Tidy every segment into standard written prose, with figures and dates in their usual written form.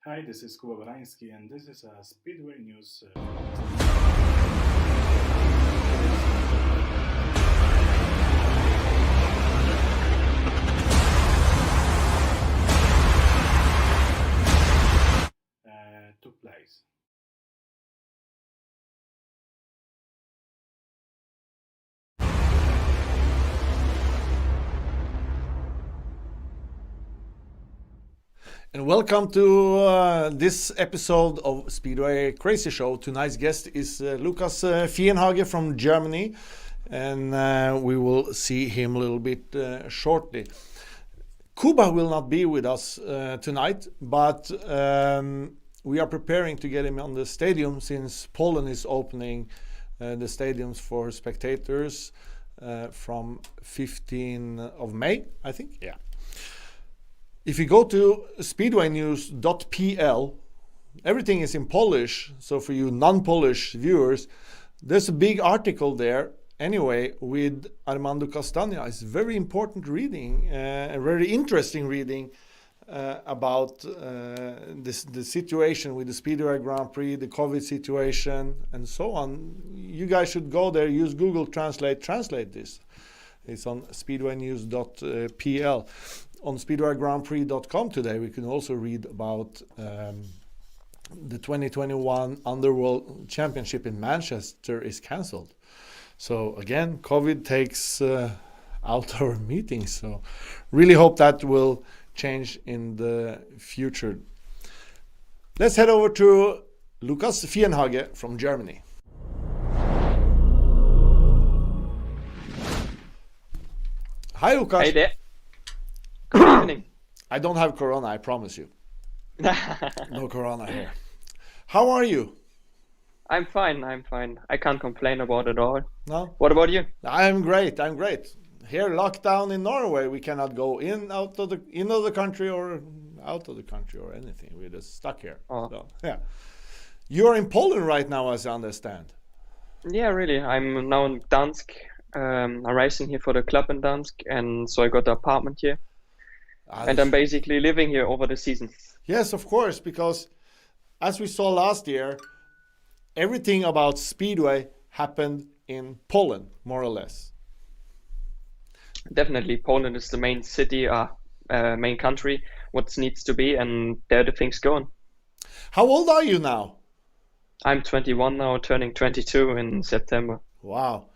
Hi, this is Kuba Baranski, and this is a Speedway news. Took place. And welcome to this episode of Speedway Crazy Show. Tonight's guest is Lukas Fienhage from Germany, and we will see him a little bit shortly. Kuba will not be with us tonight, but we are preparing to get him on the stadium since Poland is opening the stadiums for spectators from 15 of May, I think. Yeah. If you go to speedwaynews.pl, everything is in Polish. So for you non-Polish viewers, there's a big article there anyway with Armando Castagna. It's very important reading, a very interesting reading about the situation with the Speedway Grand Prix, the COVID situation, and so on. You guys should go there, use Google Translate this. It's on speedwaynews.pl. On speedwaygrandprix.com today, we can also read about the 2021 Underworld Championship in Manchester is cancelled. So again, COVID takes out our meetings. So really hope that will change in the future. Let's head over to Lukas Fienhage from Germany. Hi, Lukas. Hey there. Good evening. I don't have corona, I promise you. No corona here. How are you? I'm fine. I can't complain about it all. No? What about you? I'm great. Here, lockdown in Norway, we cannot go in of the country or out of the country or anything. We're just stuck here. Oh. So, yeah. You're in Poland right now, as I understand. Yeah, really. I'm now in Gdansk. I'm racing here for the club in Gdansk, and so I got an apartment here. And I'm basically living here over the season. Yes, of course, because as we saw last year, everything about Speedway happened in Poland, more or less. Definitely, Poland is the main city, main country, what needs to be, and there the things going. How old are you now? I'm 21 now, turning 22 in September. Wow.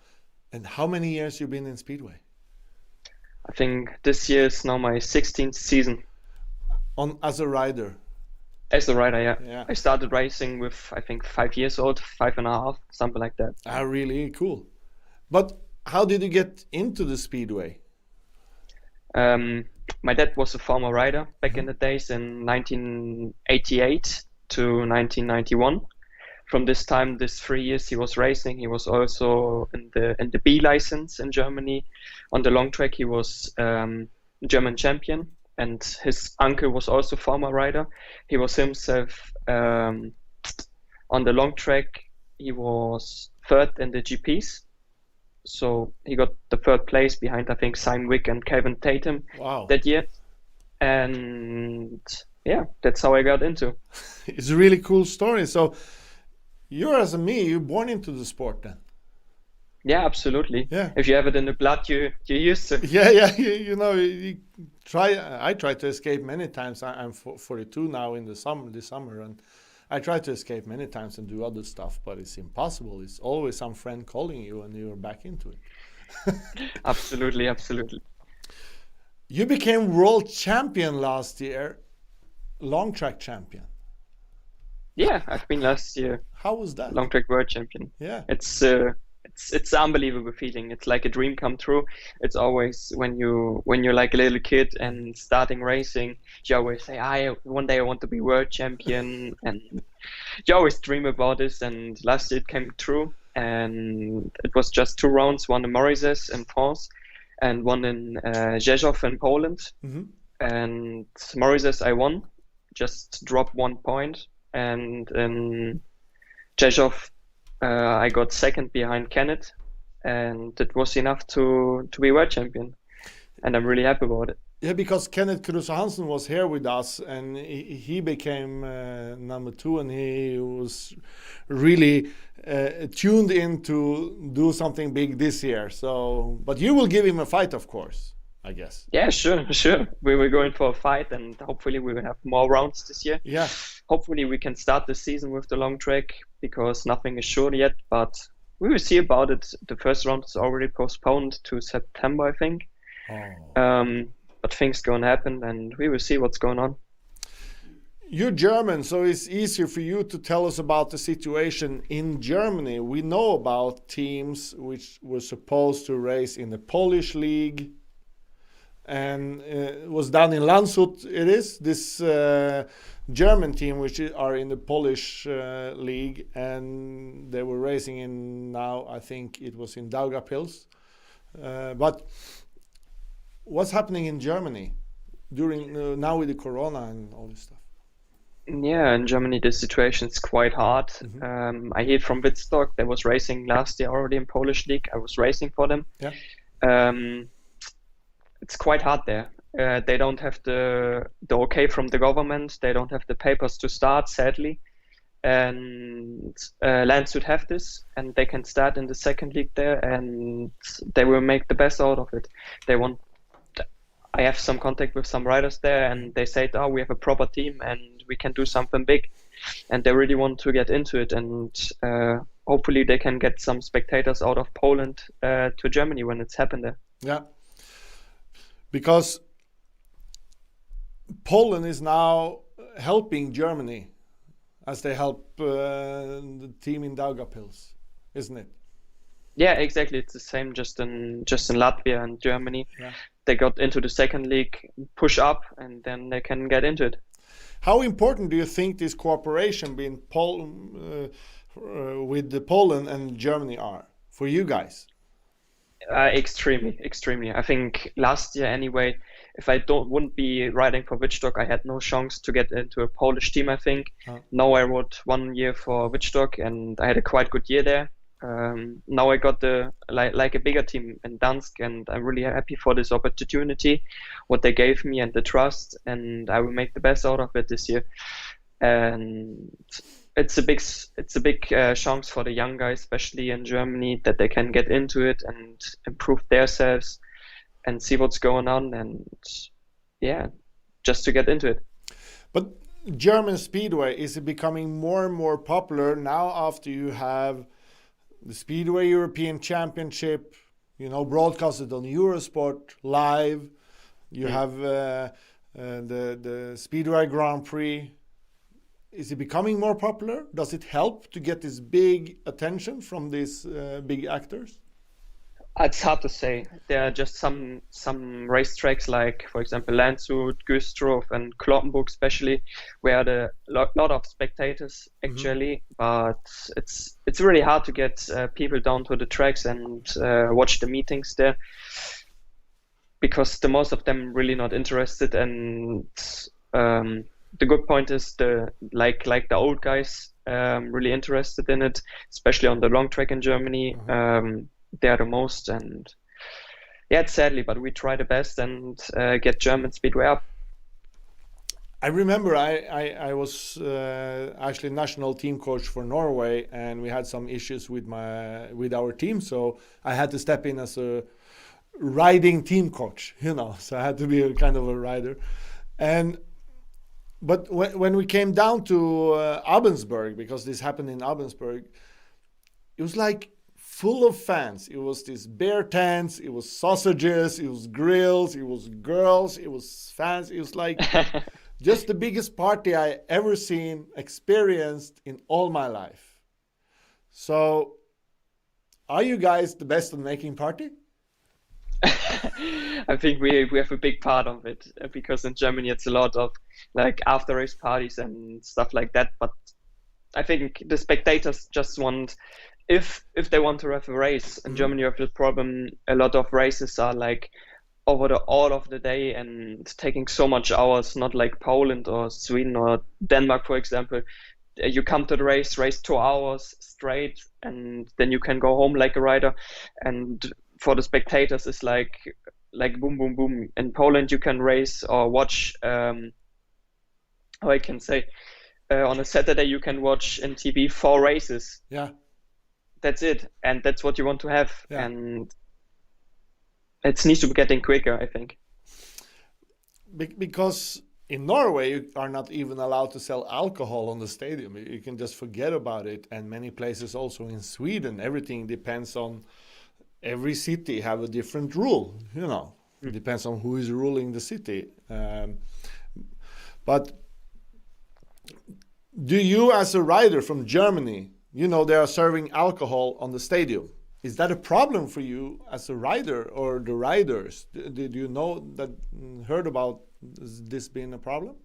And how many years you been in Speedway? I think this year is now my 16th season. As a rider? As a rider, yeah. Yeah. I started racing with, I think, 5 years old, 5.5, something like that. Really cool. But how did you get into the Speedway? My dad was a former rider back in the days in 1988 to 1991. From this time, this 3 years he was racing. He was also in the B license in Germany. On the long track, he was German champion, and his uncle was also former rider. He was himself on the long track. He was third in the GPs, so he got the third place behind, I think, Simon Wick and Calvin Tatum. Wow. That year. And yeah, that's how I got into. It's a really cool story. So you're born into the sport then? Yeah, absolutely. Yeah. If you have it in the blood, you're used to. Yeah. I tried to escape many times. I'm 42 now in this summer, and I tried to escape many times and do other stuff, but it's impossible. It's always some friend calling you, and you're back into it. Absolutely. You became world champion last year, long track champion. Yeah, I've been last year How was that? long track world champion. Yeah. It's an unbelievable feeling. It's like a dream come true. It's always when you're like a little kid and starting racing, you always say, one day I want to be world champion, and you always dream about this. And last year it came true, and it was just 2 rounds, one in Morrizes in France and one in Rzeszów in Poland. Mm-hmm. And Morrizes I won, just dropped 1 point, and in Rzeszów I got second behind Kenneth, and it was enough to be world champion, and I'm really happy about it. Yeah, because Kenneth Kruse Hansen was here with us, and he became number 2, and he was really tuned in to do something big this year. So, but you will give him a fight, of course, I guess. Yeah, sure. We were going for a fight, and hopefully we will have more rounds this year. Yeah. Hopefully we can start the season with the long track, because nothing is sure yet, but we will see about it. The first round is already postponed to September, I think. Oh. But things gonna happen, and we will see what's going on. You're German, so it's easier for you to tell us about the situation in Germany. We know about teams which were supposed to race in the Polish league, and it was down in Landshut. It is this German team which are in the Polish league, and they were racing in, now I think it was in Daugavpils. But what's happening in Germany during now with the corona and all this stuff? Yeah, in Germany the situation is quite hard. Mm-hmm. I hear from Wittstock, they was racing last year already in Polish league. I was racing for them. Yeah. It's quite hard there. They don't have the okay from the government. They don't have the papers to start, sadly. And Landshut have this, and they can start in the second league there, and they will make the best out of it. I have some contact with some riders there, and they said, "Oh, we have a proper team, and we can do something big." And they really want to get into it, and hopefully they can get some spectators out of Poland to Germany when it's happened there. Yeah, because Poland is now helping Germany as they help the team in Daugavpils, isn't it? Yeah, exactly. It's the same, just in Latvia and Germany. Yeah. They got into the second league, push up, and then they can get into it. How important do you think this cooperation between with Poland and Germany are for you guys? Extremely. I think last year anyway, if I wouldn't be riding for Wittstock, I had no chance to get into a Polish team, I think. Now I rode 1 year for Wittstock, and I had a quite good year there. Now I got like a bigger team in Dansk, and I'm really happy for this opportunity, what they gave me and the trust, and I will make the best out of it this year. And it's a big chance for the young guys, especially in Germany, that they can get into it and improve themselves and see what's going on, and yeah, just to get into it. But German Speedway, is it becoming more and more popular now after you have the Speedway European Championship, broadcasted on Eurosport live? You have the Speedway Grand Prix. Is it becoming more popular? Does it help to get this big attention from these big actors? It's hard to say. There are just some racetracks, like for example Landshut, Güstrow, and Cloppenburg, especially, where the lot of spectators actually. But it's really hard to get people down to the tracks and watch the meetings there, because the most of them really not interested. And the good point is the old guys really interested in it, especially on the long track in Germany. They are the most, and yeah, it's sadly, but we try the best and get German Speedway up. I remember I was actually national team coach for Norway, and we had some issues with our team, so I had to step in as a riding team coach, so I had to be a kind of a rider. But when we came down to Abensberg, because this happened in Abensberg, it was like full of fans. It was these bear tents, it was sausages, it was grills, it was girls, it was fans. It was like just the biggest party I ever experienced in all my life. So, are you guys the best at making party? I think we have a big part of it, because in Germany it's a lot of like after race parties and stuff like that. But I think the spectators just want, if they want to have a race in Germany, you have the problem. A lot of races are like over all of the day and taking so much hours. Not like Poland or Sweden or Denmark, for example. You come to the race 2 hours straight, and then you can go home like a rider. And for the spectators, it's like like boom, boom, boom. In Poland, you can race or watch. How I can say, on a Saturday you can watch in TV 4 races. Yeah. That's it, and that's what you want to have, Yeah. and it needs to be getting quicker, I think. Because in Norway, you are not even allowed to sell alcohol on the stadium. You can just forget about it. And many places also in Sweden, everything depends on every city have a different rule. It depends on who is ruling the city. But do you, as a rider from Germany, they are serving alcohol on the stadium. Is that a problem for you as a rider or the riders? Did you heard about this being a problem?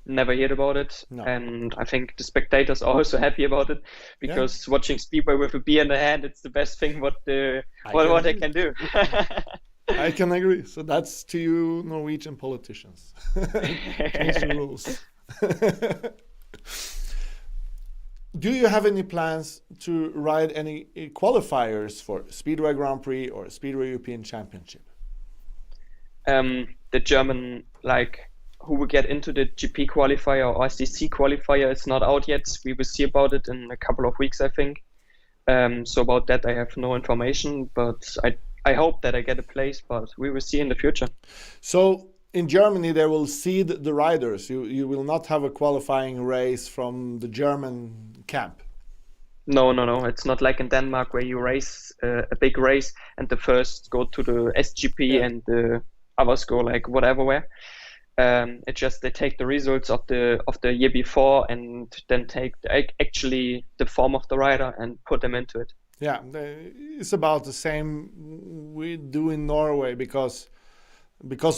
Never heard about it. No. And I think the spectators are also happy about it, because watching Speedway with a beer in the hand, it's the best thing what they can do. I can agree. So that's to you Norwegian politicians. Change the rules. Do you have any plans to ride any qualifiers for Speedway Grand Prix or Speedway European Championship? The German, who will get into the GP qualifier or SDC qualifier, it's not out yet. We will see about it in a couple of weeks, I think. So about that, I have no information, but I hope that I get a place, but we will see in the future. So in Germany, they will seed the riders. You will not have a qualifying race from the German camp. No. It's not like in Denmark where you race a big race and the first go to the SGP and the others go whatever where. It's just they take the results of the year before and then take actually the form of the rider and put them into it. Yeah, it's about the same we do in Norway because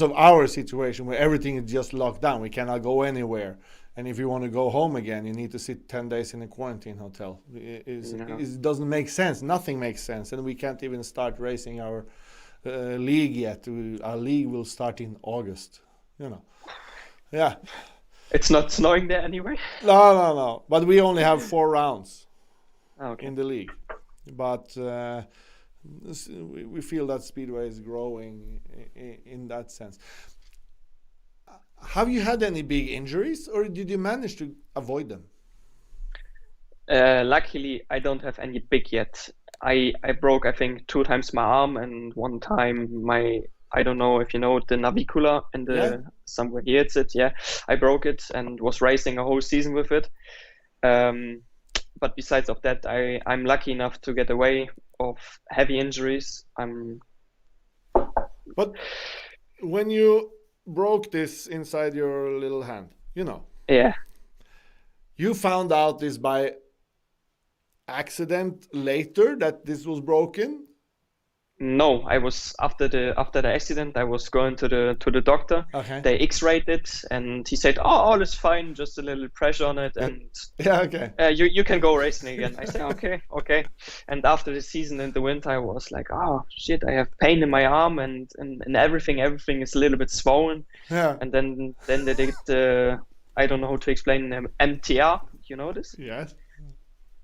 of our situation where everything is just locked down. We cannot go anywhere. And if you want to go home again, you need to sit 10 days in a quarantine hotel. It doesn't make sense. Nothing makes sense. And we can't even start racing our league yet. Our league will start in August. Yeah. It's not snowing there anyway? No. But we only have 4 rounds in the league. But we feel that Speedway is growing in that sense. Have you had any big injuries, or did you manage to avoid them? Luckily, I don't have any big yet. I broke, I think, 2 times my arm, and 1 time I don't know if you know the navicular and somewhere here it's it. Yeah, I broke it and was racing a whole season with it. But besides of that, I'm lucky enough to get away of heavy injuries. But when you broke this inside your little hand, Yeah. You found out this by accident later that this was broken? No, I was after the accident. I was going to the doctor. Okay. They X-rayed it, and he said, "Oh, all is fine, just a little pressure on it, and you can go racing again." I said, "Okay." And after the season in the winter, I was like, "Oh shit, I have pain in my arm, and everything is a little bit swollen." Yeah. And then they did I don't know how to explain them, MTR. You know this? Yes.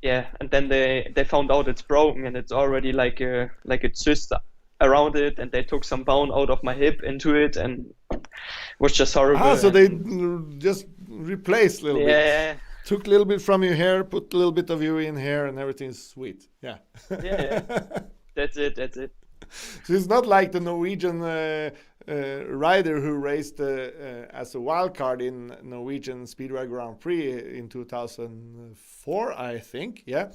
Yeah, and then they found out it's broken, and it's already like a cyst around it, and they took some bone out of my hip into it, and it was just horrible. So they just replaced a little bit. Yeah. Took a little bit from your hair, put a little bit of you in here, and everything's sweet. Yeah. Yeah. That's it. So it's not like the Norwegian rider who raced as a wild card in Norwegian Speedway Grand Prix in 2004, I think. Yeah,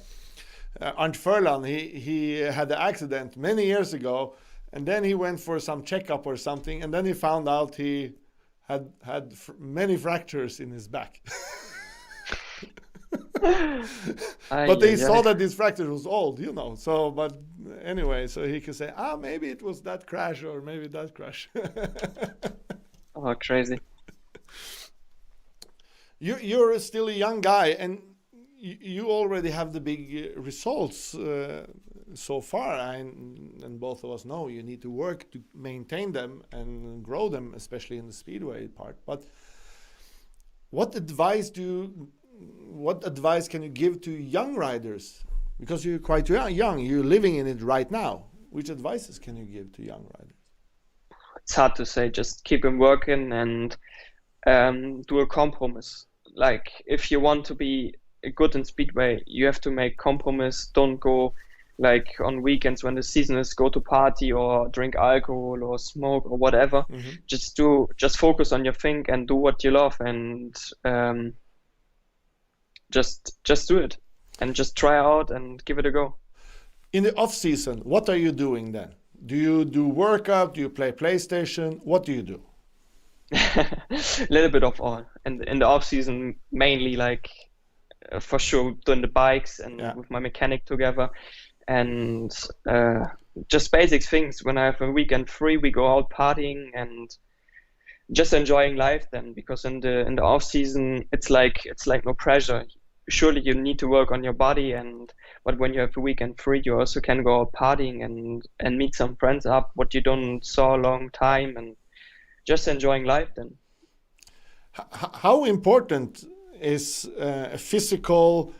Arnt Furlan, he had the accident many years ago, and then he went for some checkup or something, and then he found out he had many fractures in his back. But they saw that this fracture was old, So, but anyway, so he could say, maybe it was that crash or maybe that crash. Oh, crazy! You're still a young guy, and you already have the big results so far. And both of us know you need to work to maintain them and grow them, especially in the speedway part. But what advice can you give to young riders? Because you're quite young, you're living in it right now. Which advices can you give to young riders? it's hard to say. Just keep on working and do a compromise. Like if you want to be good in Speedway, you have to make compromise. Don't go like on weekends when the season is, go to party or drink alcohol or smoke or whatever. Just focus on your thing and do what you love, and just do it and just try out and give it a go. In the off season, what are you doing then? Do you do workout? Do you play PlayStation? What do you do? A little bit of all. And in the off season, mainly like for sure doing the bikes and with my mechanic together, and just basic things. When I have a weekend free, we go out partying and just enjoying life then, because in the off season it's like no pressure. Surely you need to work on your body, but when you have a weekend free, you also can go out partying and meet some friends up what you don't saw a long time, and just enjoying life then. How important is physical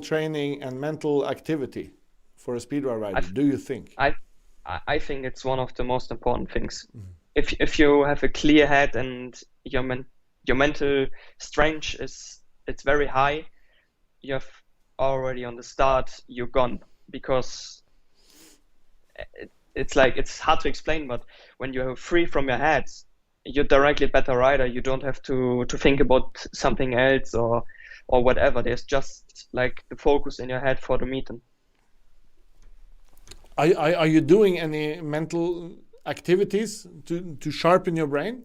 training and mental activity for a speedway rider, do you think? I think it's one of the most important things. If you have a clear head and your mental strength it's very high, you have already on the start, you're gone, because it's hard to explain, but when you're free from your head, you're directly a better rider. You don't have to think about something else or whatever. There's just like the focus in your head for the meeting. Are you doing any mental activities to sharpen your brain?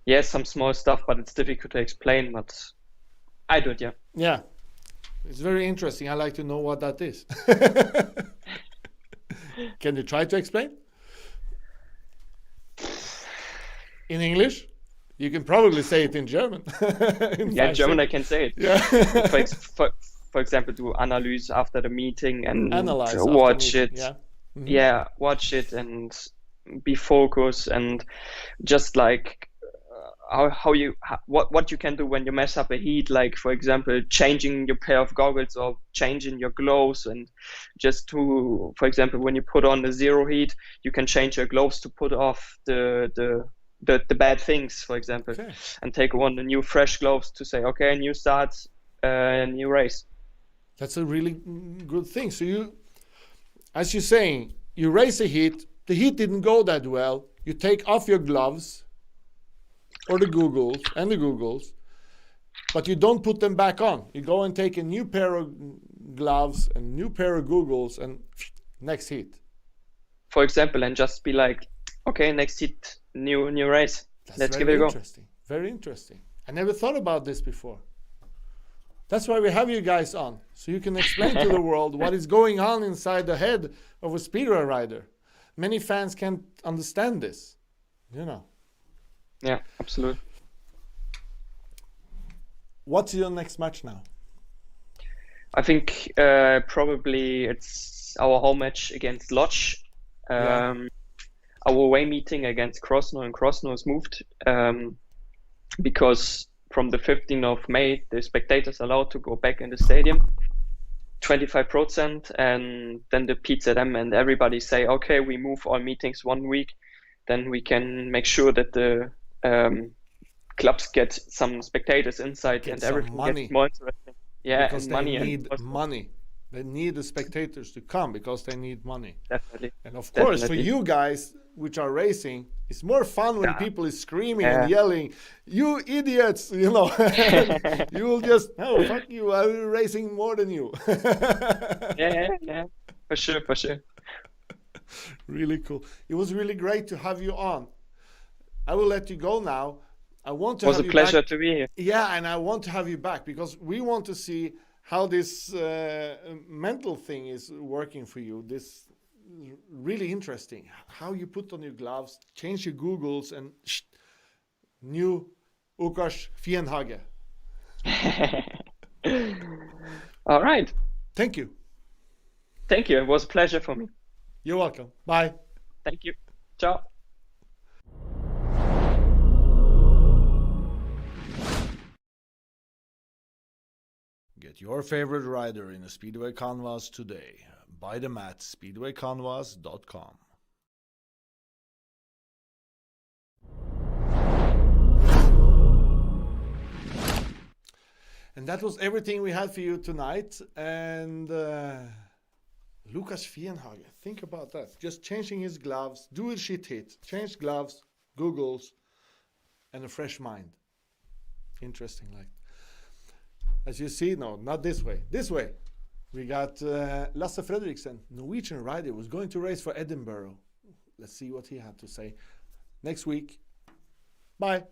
Yes, some small stuff, but it's difficult to explain, but I do it, yeah. Yeah, it's very interesting. I like to know what that is. Can you try to explain? In English? You can probably say it in German. In German I can say it. Yeah. For example, do analyze after the meeting and watch it. Yeah. Watch it and be focused, and just like what you can do when you mess up a heat, like for example changing your pair of goggles or changing your gloves, and just to, for example, when you put on the zero heat, you can change your gloves to put off the bad things, for example, and take on the new fresh gloves to say, okay, new start, new race. That's a really good thing. So you, as you're saying, you race a heat, the heat didn't go that well, you take off your gloves or the goggles, but you don't put them back on. You go and take a new pair of gloves and new pair of goggles, and next heat, for example, and just be like, okay, next heat, new race. Let's give it a go. Interesting. Very interesting. I never thought about this before. That's why we have you guys on, so you can explain to the world what is going on inside the head of a speedway rider. Many fans can't understand this, you know. Yeah, absolutely. What's your next match now? I think probably it's our home match against Lodge. Our away meeting against Krosno, and Krosno is moved because from the 15th of May, the spectators are allowed to go back in the stadium, 25%, and then the PZM and everybody say, okay, we move all meetings 1 week, then we can make sure that the clubs get some spectators inside, and everything gets more interesting. Yeah, because and money. They need money. They need the spectators to come because they need money. Definitely. And of course, for you guys, which are racing, it's more fun when people is screaming and yelling, "You idiots!" You know, you will just, "No, fuck you! I'm racing more than you." yeah, for sure. Really cool. It was really great to have you on. I will let you go now. I want to. It was a pleasure to be here. Yeah, and I want to have you back because we want to see how this mental thing is working for you. This really interesting. How you put on your gloves, change your goggles, and new Lukas Fienhage. All right. Thank you. Thank you. It was a pleasure for me. You're welcome. Bye. Thank you. Ciao. Get your favorite rider in a Speedway canvas today. buy them at speedwaycanvas.com. And that was everything we had for you tonight. And Lukas Fienhage, think about that. Just changing his gloves, do a shit hit, change gloves, Googles, and a fresh mind. Interesting, like. As you see, no, not this way. This way. We got Lasse Fredriksen, Norwegian rider, was going to race for Edinburgh. Let's see what he had to say next week. Bye.